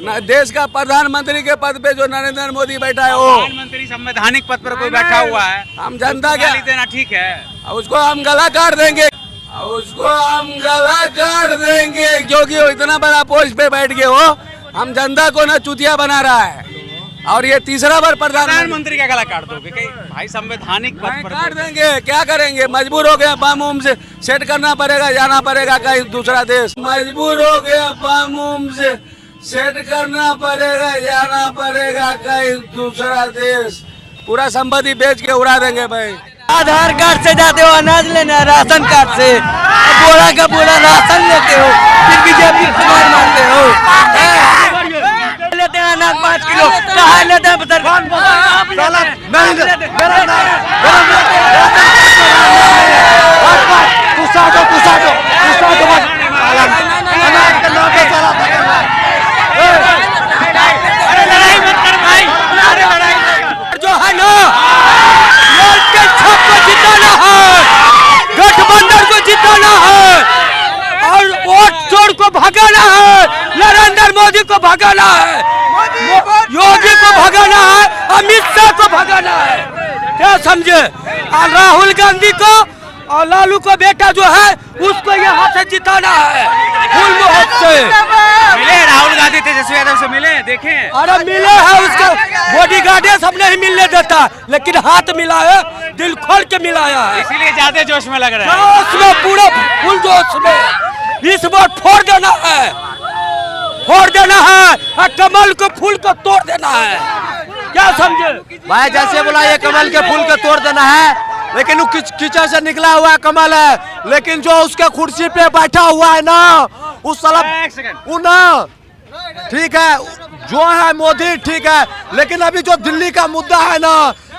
देश का प्रधानमंत्री के पद पे जो नरेंद्र मोदी बैठा है वो प्रधानमंत्री संवैधानिक पद पर कोई बैठा हुआ है, हम जनता के गाली देना ठीक है? उसको हम गला काट देंगे, उसको हम गला काट देंगे क्योंकि वो इतना बड़ा पोस्ट पे बैठ गए हो। हम जनता को न चूतिया बना रहा है और ये तीसरा बार प्रधानमंत्री का गला काट दोगे भाई? संवैधानिक पद पर काट देंगे, क्या करेंगे? मजबूर हो गया, बम उम से सेट करना पड़ेगा, जाना पड़ेगा कहीं दूसरा देश। मजबूर हो गया, बम उम से सेट करना पड़ेगा, जाना पड़ेगा कहीं दूसरा देश। पूरा संपत्ति बेच के उड़ा देंगे भाई। आधार कार्ड से जाते हो अनाज लेने, राशन कार्ड से बोरा का बोरा राशन लेते हो, फिर बीजेपी इस्तेमाल मारते हो। लेते हैं अनाज 5 किलो, कहाँ लेते हैं पता जो है ना सबको जिताना है, गठबंधन को जिताना है और वोट चोर को भगाना है, नरेंद्र मोदी को भगाना है, योगी को भगाना है, अमित शाह को भगाना है। क्या समझे? और राहुल गांधी को और लालू को बेटा जो है उसको यहाँ से जिताना है फुल वोट से। मिले राहुल गांधी तेजस्वी यादव से मिले, देखें? अरे मिले है, उसका बॉडीगार्ड सब नहीं मिलने देता, लेकिन हाथ मिलाया, दिल खोल के मिलाया है, इसीलिए ज्यादा जोश में लग रहा है। जोश में, पूरा फुल जोश में। इस बार फोड़ देना है, फोड़ देना है और कमल को फूल को तोड़ देना है। क्या समझे भाई? जैसे बोला ये कमल के फूल को तोड़ देना है, लेकिन वो कीचड़ से निकला हुआ कमल है, लेकिन जो उसके कुर्सी पे बैठा हुआ है ना उस साला वो ना ठीक है, जो है मोदी ठीक है, लेकिन अभी जो दिल्ली का मुद्दा है ना,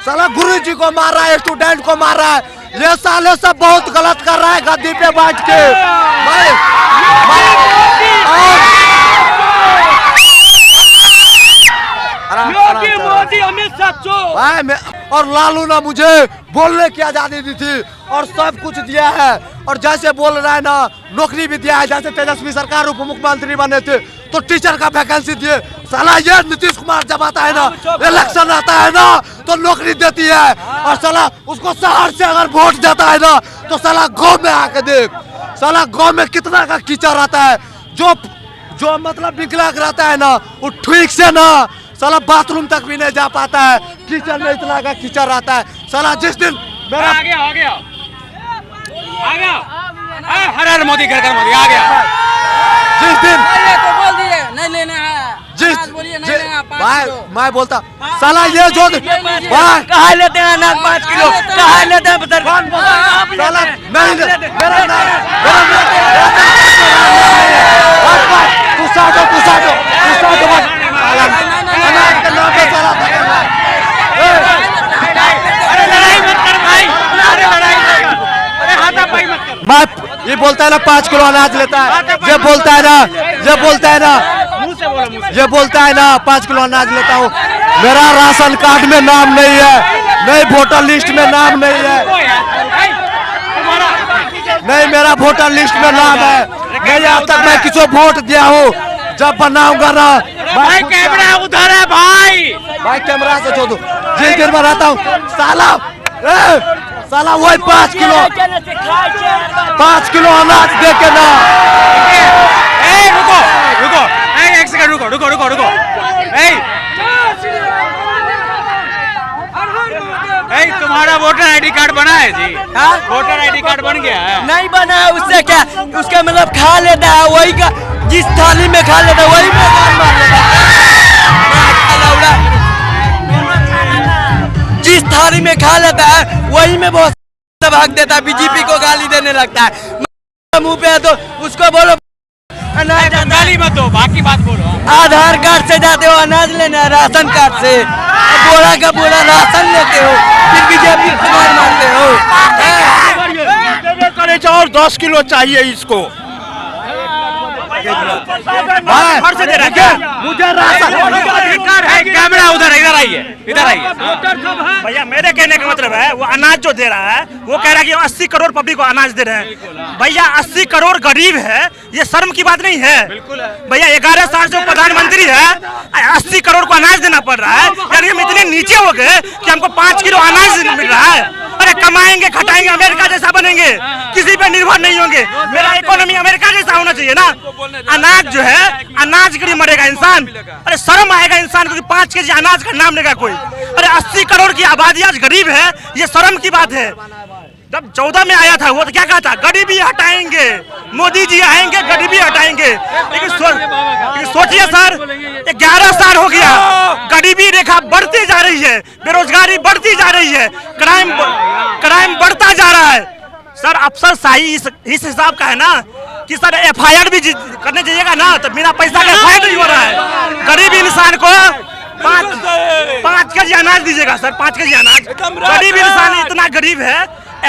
साला गुरुजी को मार रहा है, स्टूडेंट को मार रहा है, ये साले सब बहुत गलत कर रहा है गद्दी पे बैठ के मोदी अमित शाह और लालू ने मुझे बोलने की आजादी दी थी और सब कुछ दिया है, और जैसे बोल रहा है ना नौकरी भी दिया है। जैसे तेजस्वी सरकार उप मुख्यमंत्री बने थे तो टीचर का वैकेंसी दिए। साला ये नीतीश कुमार जब आता है ना, इलेक्शन आता है ना तो नौकरी देती है, और साला उसको शहर से अगर वोट देता है ना तो साला गाँव में आके देख, साला गाँव में कितना का कीचड़ आता है। जो मतलब विकलांग रहता है ना वो ठीक से ना साला बाथरूम तक भी नहीं जा पाता है, कीचड़ में इतना का कीचड़ रहता है। साला जिस दिन मेरा आ गया हर हर मोदी घर घर मोदी आ गया। जिस दिन तो बोल दिए नहीं लेना है, भाई मैं बोलता साला ये जो भाई कहाँ लेते हैं अनाज 5 किलो, कहाँ लेते हैं पता साला नहीं मैं ये बोलता है ना 5 किलो अनाज लेता है, ये बोलता है ना ये बोलता है ना 5 किलो अनाज लेता हूँ। मेरा राशन कार्ड में नाम नहीं है, नहीं वोटर लिस्ट में नाम नहीं है, नहीं मेरा वोटर लिस्ट में नाम है, नहीं आज तक मैं किसी वोट दिया हूँ। जब बनाऊंगा ना भाई कैमरा उधर है भाई कैमरा से छोड़ दो। जिस दिन में रहता हूँ साला वही 5 किलो अनाज दे के ना। रुको एक सेकंड रुको तुम्हारा वोटर आईडी कार्ड बना है जी? वोटर आईडी कार्ड बन गया है? नहीं बना है, उससे क्या, उसका मतलब खा लेता है वही का, जिस थाली में खा लेता है वही में जान मार लेता है। जिस थाली में खा लेता है वही में बहुत भाग देता है, बीजेपी को गाली देने लगता है। मुंह पे है तो उसको बोलो गाली मत दो, बाकी बात बोलो। आधार कार्ड से जाते हो अनाज लेने, राशन कार्ड से बोरा का बोरा राशन लेते हो, फिर बीजेपी इस्तेमाल मारते हो। और 10 किलो चाहिए इसको। घर से दे रहा है क्या? मुझे राशन अधिकार है। कैमरा उधर, इधर आइए, इधर आइए। भैया मेरे कहने का मतलब है वो अनाज जो दे रहा है वो कह रहा है कि 80 करोड़ पब्लिक को अनाज दे रहे हैं। भैया 80 करोड़ गरीब है, ये शर्म की बात नहीं है। भैया 11 साल से प्रधानमंत्री है, 80 करोड़ को अनाज देना पड़ रहा है। यानी हम इतने नीचे हो गए कि हमको 5 किलो अनाज मिल रहा है। अरे कमाएंगे खटाएंगे, अमेरिका जैसा बनेंगे, किसी पे निर्भर नहीं होंगे। मेरा इकोनॉमी अमेरिका जैसा होना चाहिए ना। अनाज जो है, अनाज के लिए मरेगा इंसान। अरे शर्म आएगा इंसान को कि 5 केजी अनाज का नाम लेगा कोई। अरे 80 करोड़ की आबादी आज गरीब है, ये शर्म की बात है। जब 14 में आया था वो तो क्या कहा था, गरीबी हटाएंगे, मोदी जी आएंगे गरीबी हटाएंगे। लेकिन सोचिए सर, 11 साल हो गया, गरीबी रेखा बढ़ती जा रही है, बेरोजगारी बढ़ती जा रही है, क्राइम बढ़ता जा रहा है। सर अफसरशाही इस हिसाब का है ना कि सर FIR भी करने चाहिएगा ना, तो बिना पैसा का FIR नहीं हो रहा है। गरीब इंसान को 5 केजी अनाज दीजिएगा सर, 5 केजी अनाज। गरीब इंसान इतना गरीब है,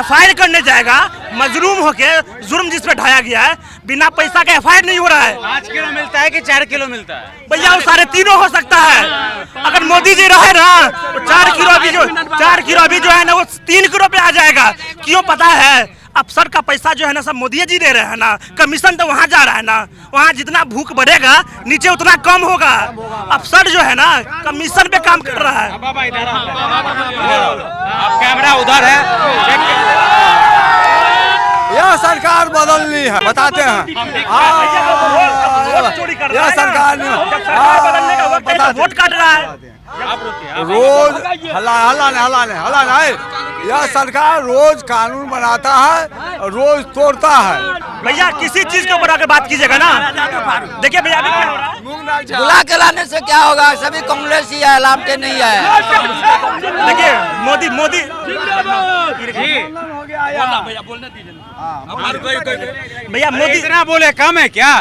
FIR करने जाएगा, मजलूम होके जुर्म जिस पे ढाया गया है, बिना पैसा का FIR नहीं हो रहा है। 5 किलो मिलता है कि 4 किलो मिलता है? भैया वो 3.5 हो सकता है। अगर मोदी जी रहे ना तो 4 किलो अभी जो है ना वो 3 किलो पे आ जाएगा। क्यों पता है? अफसर का पैसा जो है ना सब मोदी जी दे रहे हैं ना, कमीशन तो वहाँ जा रहा है ना। वहाँ जितना भूख बढ़ेगा नीचे उतना कम होगा। अफसर जो है ना कमीशन पे काम कर रहा है। अब कैमरा उधर है। यह सरकार बदलनी है, बताते हैं। यह सरकार वोट काट रहा है। रोज हल्ला नहीं। यह सरकार रोज कानून बनाता है और रोज तोड़ता है। भैया किसी चीज के ऊपर आकर बात कीजिएगा ना। देखिए भैया अभी क्या हो रहा है, बुला के लाने से क्या होगा, सभी कांग्रेस ही है, लामटे नहीं है। देखिए मोदी भैया मोदी इतना बोले कम है क्या?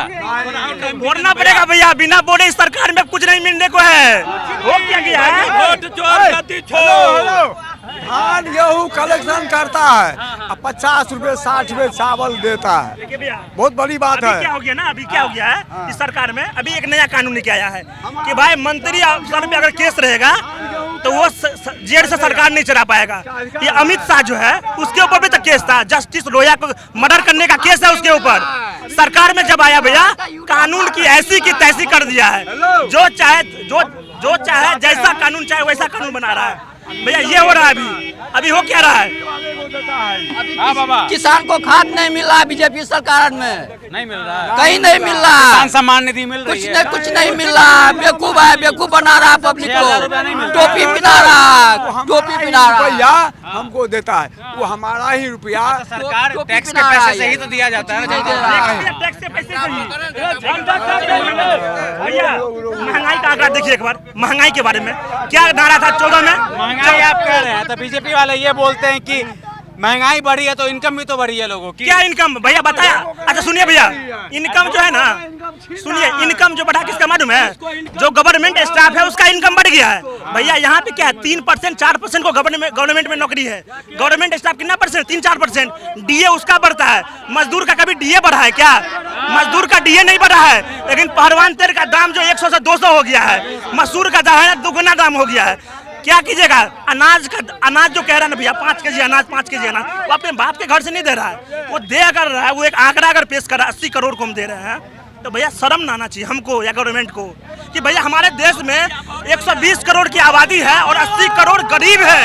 बोलना पड़ेगा भैया, बिना बोले इस सरकार में कुछ नहीं मिलने को है। वो क्या किया है? धान गेहूँ कलेक्शन करता है, 50 रुपए 60 रुपए चावल देता है। देखिए भैया बहुत बड़ी बात है। क्या हो गया ना, अभी क्या हो गया है इस सरकार में, अभी एक नया कानून लेके आया है कि भाई मंत्री अफसर पे अगर केस रहेगा तो वो जेल से सरकार नहीं चला पाएगा। ये अमित शाह जो है उसके ऊपर भी तो केस था, जस्टिस लोया को मर्डर करने का केस है उसके ऊपर। सरकार में जब आया भैया कानून की ऐसी की तैसी कर दिया है। जो चाहे जैसा कानून चाहे वैसा कानून बना रहा है। भैया ये हो रहा है अभी हो क्या रहा है? हाँ बाबा, किसान को खाद नहीं मिल रहा बीजेपी सरकार में, नहीं मिल रहा है। कहीं नहीं मिल रहा। किसान सम्मान निधि मिल रही है, कुछ नहीं मिल रहा। बेवकूफ है, बेवकूफ बना रहा पब्लिक को, टोपी पिना रहा, टोपी पिना रहा। रुपया हमको देता है, वो हमारा ही रुपया। सरकार टैक्स के पैसे से ही तो दिया जाता है। टैक्स के पैसे से ही। भैया महंगाई का आंकड़ा देखिए एक बार, महंगाई के बारे में क्या नारा था 14 में? महंगाई आप कह रहे हैं तो बीजेपी वाले ये बोलते हैं कि महंगाई बढ़ी है तो इनकम भी तो बढ़ी है लोगों की। क्या इनकम भैया बताया? अच्छा सुनिए भैया, इनकम जो है ना, सुनिए इनकम जो बढ़ा किसका मालूम है? जो गवर्नमेंट स्टाफ है उसका इनकम बढ़ गया है। भैया यहाँ पे क्या है, 3% 4% को गवर्नमेंट में नौकरी है। गवर्नमेंट स्टाफ कितना परसेंट? 3-4%। DA उसका बढ़ता है। मजदूर का कभी DA बढ़ा है क्या? मजदूर का DA नहीं बढ़ा है। लेकिन पहलवान तेल का दाम जो 100 से 200 हो गया है, मसूर का दाम है 2 दाम हो गया है। क्या कीजिएगा? अनाज जो कह रहा है ना भैया 5 केजी अनाज, 5 केजी अनाज, वो अपने बाप के घर से नहीं दे रहा है, वो दे कर रहा है। वो एक आंकड़ा अगर पेश कर रहा है 80 करोड़ को हम दे रहे हैं, तो भैया शर्म ना आना चाहिए हमको या गवर्नमेंट को कि भैया हमारे देश में 120 करोड़ की आबादी है और 80 करोड़ गरीब है।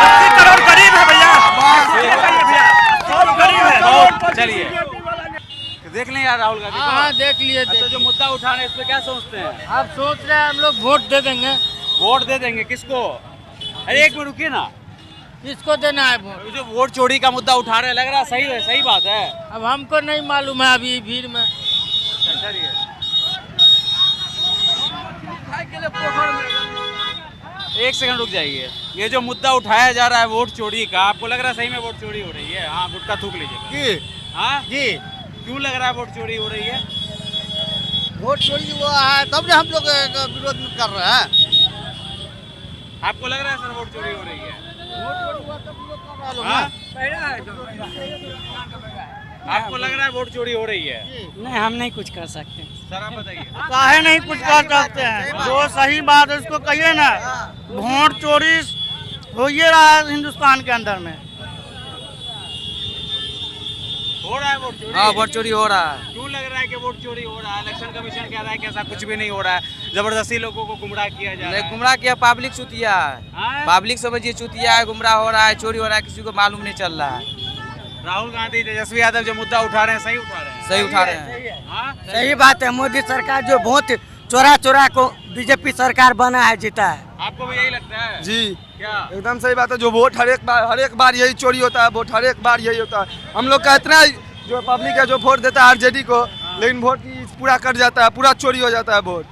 80 करोड़ गरीब है भैया, गरीब है। चलिए देख लें यार राहुल गांधी। हाँ देख लिए। जो मुद्दा उठा रहे हैं इस पे क्या सोचते हैं? आप सोच रहे हैं हम लोग वोट दे देंगे। वोट दे देंगे किसको? अरे एक मिनट रुकिए ना, किसको देना है वोट? जो वोट चोरी का मुद्दा उठा रहे हैं, लग रहा सही है, सही बात है। अब हमको नहीं मालूम है अभी भीड़ में। एक सेकंड रुक जाइए। ये जो मुद्दा उठाया जा रहा है वोट चोरी का, आपको लग रहा है सही में वोट चोरी हो रही है? हाँ गुटका थूक लीजिएगा। हाँ जी, क्यों लग रहा है वोट चोरी हो रही है? वोट चोरी हुआ है तब ने हम लोग विरोध कर रहे हैं। आपको लग रहा है सर वोट चोरी हो रही है? आपको लग रहा है वोट चोरी हो रही है? नहीं, हम नहीं कुछ कर सकते। सर आप बताइए। काहे नहीं कुछ कर सकते हैं, जो सही बात है उसको कहिए ना। वोट चोरी हो ही रहा है हिंदुस्तान के अंदर में। हो रहा है वोट चोरी? हाँ, वोट चोरी हो रहा है। क्यों लग रहा है कि वोट चोरी हो रहा है? इलेक्शन कमीशन कह रहा है कि ऐसा कुछ भी नहीं हो रहा है, जबरदस्ती लोगों को गुमराह किया जा रहा नहीं, है। गुमराह किया, पब्लिक चुतिया है। हाँ? पब्लिक समझिए चुतिया है, गुमराह हो रहा है, चोरी हो रहा है, किसी को मालूम नहीं चल रहा है। राहुल गांधी, तेजस्वी यादव जो मुद्दा उठा रहे हैं, सही उठा रहे हैं? सही उठा रहे हैं। हाँ? सही बात है, मोदी सरकार जो बहुत चोरा को बीजेपी सरकार बना है, जीता है। आपको भी यही लगता है? जी क्या? एकदम सही बात है। जो वोट हर एक बार यही चोरी होता है, वोट हर एक बार यही होता है। हम लोग का इतना जो पब्लिक है जो वोट देता है आरजेडी को, लेकिन वोट की पूरा कट जाता है, पूरा चोरी हो जाता है वोट।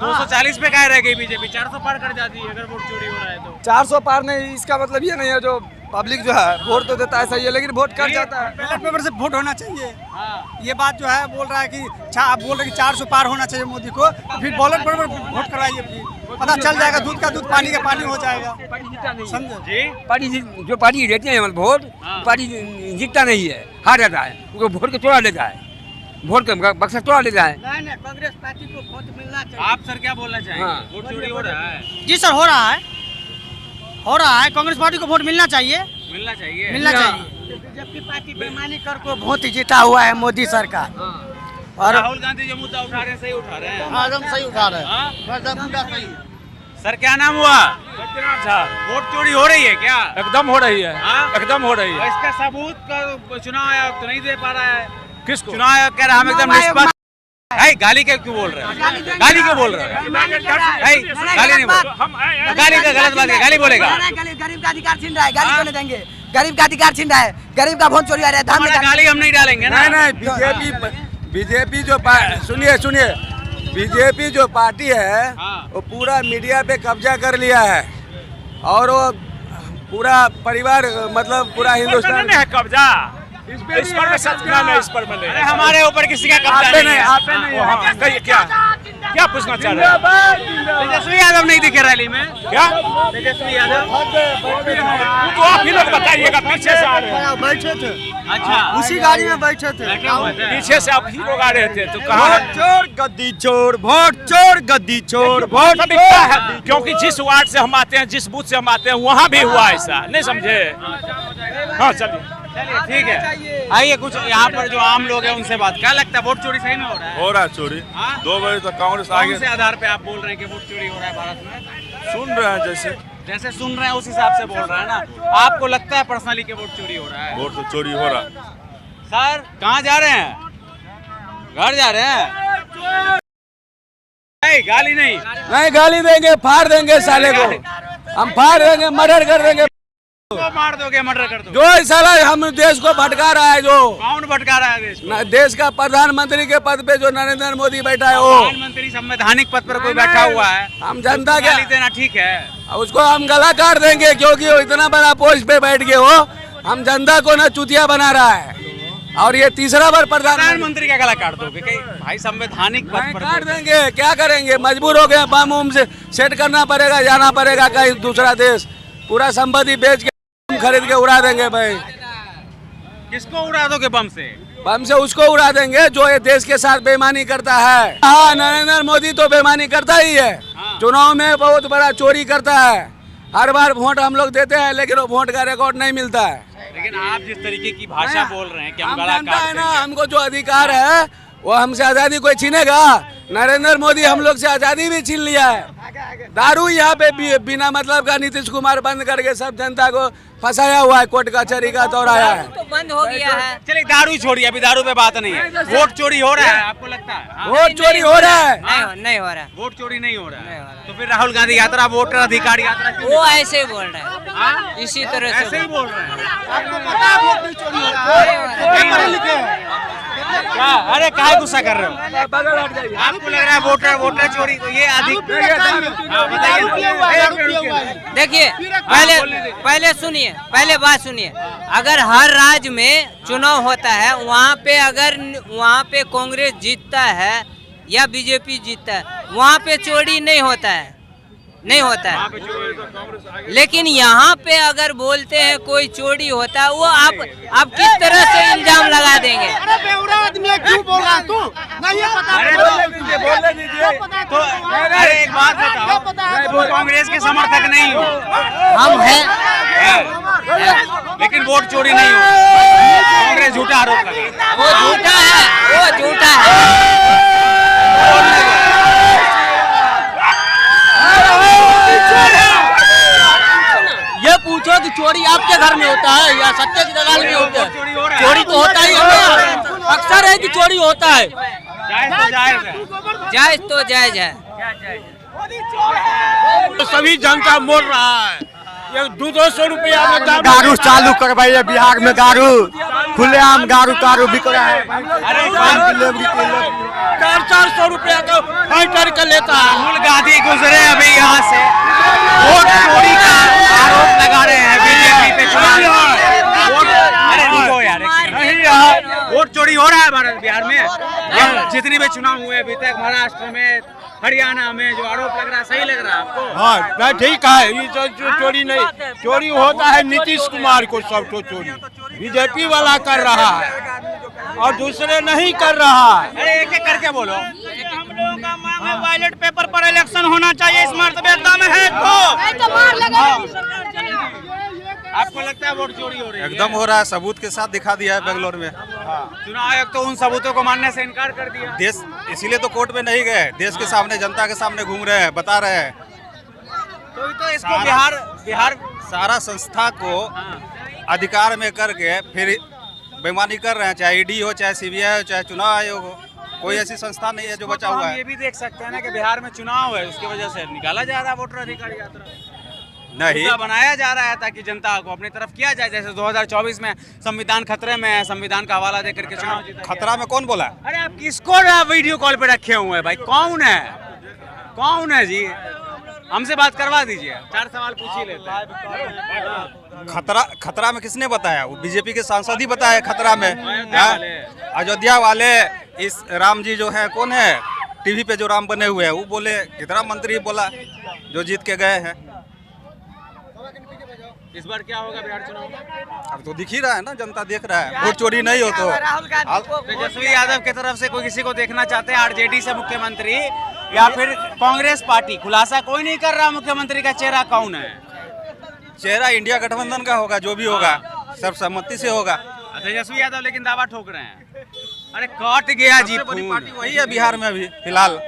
240 पे कह रह गई बीजेपी, 400 पार कर जाती है अगर वोट चोरी हो रहा है तो। 400 पार नहीं, इसका मतलब ये नहीं है जो पब्लिक जो है वोट तो देता है सही है, लेकिन वोट कट जाता है। बैलेट पेपर से वोट होना चाहिए। हाँ। ये बात जो है बोल रहा है कि आप बोल रहे कि 400 पार होना चाहिए मोदी को, फिर बैलेट पेपर वोट करवाइए, पता चल जाएगा, दूध का दूध पानी का पानी हो जाएगा। समझे जी? पार्टी जो पार्टी देते हैं वोट, हाँ। पार्टी जीतता नहीं है, हार जाता है, वो वोट को चोरा लेता है, वोट का बक्सा चोरा लेता है। नहीं, कांग्रेस पार्टी को वोट मिलना चाहिए। आप सर क्या बोलना चाहेंगे? हाँ। वोट चोरी हो रहा है? जी सर, हो रहा है, कांग्रेस पार्टी को वोट मिलना चाहिए, मिलना चाहिए? मिलना चाहिए। बीजेपी पार्टी बेईमानी कर को वोट जीता हुआ है मोदी सरकार। और राहुल गांधी जो मुद्दा उठा रहे हैं, सही उठा रहे हैं? एकदम सही उठा रहे हाँ? हैं। सर क्या नाम हुआ? वोट चोरी हो रही है क्या? एकदम हो रही है। हाँ? एकदम हो रही और है। इसका सबूत का चुनाव आयोग तो नहीं दे पा रहा है। किसको? चुनाव आयोग कह रहा है हम एकदम निष्पक्ष। गाली क्यों बोल रहे हैं? गाली क्यों बोल रहे हैं? गाली नहीं बोल, गाली का गलत बात है, गाली बोलेगा? गरीब का अधिकार छीन रहा है, गाली क्यों नहीं देंगे? गरीब का अधिकार छीन रहा है, गरीब का वोट चोरी आ रहा है, हमारा गाली हम नहीं डालेंगे ना। बीजेपी जो सुनिए बीजेपी जो पार्टी है हाँ। वो पूरा मीडिया पे कब्जा कर लिया है, और वो पूरा परिवार मतलब पूरा हिंदुस्तान है कब्जा। इस पर में सच नाम है, इस पर में अरे हमारे ऊपर किसी का कब्जा नहीं है। आप पे नहीं है। हाँ, कहिए क्या पूछना चाह रहे हैं? तेजस्वी यादव नहीं दिखे रैली में? क्या तेजस्वी यादव? वो तो आप ही लोग बताइएगा, पीछे से आ रहे हैं। बैठे थे, अच्छा, उसी गाड़ी में बैठे थे। बैठे हुए थे। पीछे से आप ही लोग आ रहे थे, तो कहाँ है? चोर गद्दी चोर, वोट चोर गद्दी चोर, वोट सब दिखता है, क्योंकि जिस वार्ड से हम आते हैं, जिस बूथ से हम आते हैं, वहाँ भी हुआ ऐसा, नहीं समझे? हाँ चलिए। चलिए ठीक है, आइए कुछ यहाँ पर जो आम लोग हैं उनसे बात। क्या लगता है वोट चोरी सही में हो रहा है? हो रहा है चोरी। हाँ? 2 बजे तक कांग्रेस कौन आगे से आधार पे आप बोल रहे हैं कि वोट चोरी हो रहा है भारत में? सुन रहे हैं, जैसे सुन रहे हैं उस हिसाब से बोल रहे हैं ना। आपको लगता है पर्सनली कि वोट चोरी हो रहा है? वोट तो चोरी हो रहा है। सर कहाँ जा रहे हैं? घर जा रहे हैं? नहीं, गाली नहीं। नहीं गाली देंगे, फाड़ देंगे साले को, हम फाड़ देंगे, मर्डर कर देंगे। तो मार दोगे, मर्डर कर दोगे? जो साला हम देश को भटका रहा है, जो कौन भटका रहा है देश को? देश का प्रधानमंत्री के पद पे जो नरेंद्र मोदी बैठा है, वो प्रधानमंत्री संवैधानिक पद पर कोई बैठा हुआ है, हम जनता उसको गाली के देना ठीक है? उसको हम गला काट देंगे, क्योंकि वो इतना बड़ा पोस्ट पे बैठ गए हो। हम जनता को ना चुतिया बना रहा है, और ये तीसरा बार प्रधानमंत्री का गला काट दोगे? कहीं भाई संवैधानिक पद पर काट देंगे, क्या करेंगे? मजबूर हो गए, बम उम से सेट करना पड़ेगा, जाना पड़ेगा कहीं दूसरा देश, पूरा संपत्ति बेच के खरीद के उड़ा देंगे भाई। किसको उड़ा दोगे बम से? बम से उसको उड़ा देंगे जो ये देश के साथ बेईमानी करता है। हाँ, नरेंद्र मोदी तो बेईमानी करता ही है, हाँ। चुनाव में बहुत बड़ा चोरी करता है। हर बार वोट हम लोग देते हैं, लेकिन वो वोट का रिकॉर्ड नहीं मिलता है। लेकिन आप जिस तरीके की भाषा बोल रहे हैं कि हम गला जानता है काट ना, देंगे। हमको जो अधिकार है वो हमसे आजादी कोई छीनेगा? नरेंद्र मोदी हम लोग से आजादी भी छीन लिया है। दारू यहाँ पे बिना मतलब का नीतीश कुमार बंद करके सब जनता को फंसाया हुआ है, कोर्ट कचहरी का दौराया है। तो बंद हो गया है। चलिए दारू छोड़िए, अभी दारू पे बात नहीं है। वोट चोरी हो रहा है आपको लगता है? हाँ? वोट चोरी हो रहा है। नहीं हो रहा। वोट चोरी नहीं हो रहा है, तो फिर राहुल गांधी यात्रा, वोटर अधिकार यात्रा क्यों वो नहीं? ऐसे ही बोल रहे हैं, हाँ? इसी तरह ऐसे ही बोल रहे हैं। क्या? अरे काहे गुस्सा कर रहे हो? आपको लग रहा है वोटर चोरी, तो ये अधिक। हाँ, बताइए। देखिए, पहले सुनिए, पहले बात सुनिए। अगर हर राज्य में चुनाव होता है, वहाँ पे कांग्रेस जीतता है या बीजेपी जीतता है, वहाँ पे चोरी नहीं होता है। नहीं होता है। लेकिन यहाँ पे अगर बोलते हैं कोई चोरी होता है, वो आप किस तरह से इल्जाम लगा देंगे? अरे बेवड़ा आदमी है, क्यों बोल रहा है तू? नहीं पता। बोलने दीजिए। तो अरे एक बात बताओ, वो कांग्रेस के समर्थक नहीं हो, हम हैं। लेकिन वोट चोरी नहीं हो, कांग्रेस झूठा आरोप लगा। वो झूठा है, वो झूठा है। ये पूछो कि चोरी आपके घर में होता है या सत्य की दलाल में होता है? चोरी तो होता ही है, अक्सर है कि चोरी होता है। जायज तो जायज है। तो सभी जनता बोल रहा है, ये 200 रुपया में दारू चालू करवाइए बिहार में, दारू खुलेआम दारू बिक रहा है। 400 रुपया का फाइटर का लेता है। राहुल गांधी गुजरे अभी यहाँ से, वोट चोरी का आरोप लगा रहे हैं बीजेपी पे। अरे रुको यार, वोट चोरी हो रहा है भारत बिहार में। जितनी भी चुनाव हुए अभी तक, महाराष्ट्र में, हरियाणा में, जो आरोप लग रहा है, सही लग रहा है आपको? हाँ ठीक है, ये जो चोरी नहीं, चोरी होता है नीतीश कुमार को, सब तो चोरी बीजेपी वाला कर रहा है और दूसरे नहीं कर रहा है। अरे एक एक करके बोलो। हम लोगों का मांग है बैलेट पेपर पर इलेक्शन होना चाहिए, इस मर्तबे दम है तो। आपको लगता है वोट चोरी हो रही है? एकदम हो रहा है, सबूत के साथ दिखा दिया है बेंगलोर में। चुनाव आयोग तो उन सबूतों को मानने से इनकार कर दिया। देश इसीलिए तो कोर्ट में नहीं गए, देश के सामने, जनता के सामने घूम रहे हैं, बता रहे हैं। तो इसको बिहार सारा संस्था को अधिकार में करके फिर बेईमानी कर रहे हैं, चाहे ईडी हो, चाहे सीबीआई हो, चाहे चुनाव आयोग हो। कोई ऐसी संस्था नहीं है जो बचा हुआ है। ये भी देख सकते हैं ना कि बिहार में चुनाव है, उसकी वजह से निकाला जा रहा है वोटर अधिकार यात्रा, नहीं बनाया जा रहा है ताकि जनता को अपनी तरफ किया जाए। जैसे 2024 में संविधान खतरे में है, संविधान का हवाला देकर के चुनाव जीता। खतरा में कौन बोला? अरे आप किसको वीडियो कॉल पे रखे हुए हैं भाई? कौन है, कौन है जी? हमसे बात करवा दीजिए, 4 सवाल पूछ ही लेते हैं। खतरा में किसने बताया? वो बीजेपी के सांसद ही बताया खतरा में। अयोध्या वाले इस राम जी जो है, कौन है टीवी पे जो राम बने हुए हैं, वो बोले, कितना मंत्री बोला जो जीत के गए हैं। इस बार क्या होगा बिहार चुनाव में? अब तो दिख ही रहा है ना, जनता देख रहा है। वोट चोरी नहीं हो तो तेजस्वी यादव की तरफ से कोई किसी को देखना चाहते हैं आरजेडी से मुख्यमंत्री, या फिर कांग्रेस पार्टी? खुलासा कोई नहीं कर रहा मुख्यमंत्री का चेहरा कौन है। चेहरा इंडिया गठबंधन का होगा, जो भी होगा सर्वसम्मति से होगा। तेजस्वी यादव लेकिन दावा ठोक रहे हैं। अरे कट गया जी, बड़ी पार्टी वही है बिहार में अभी फिलहाल।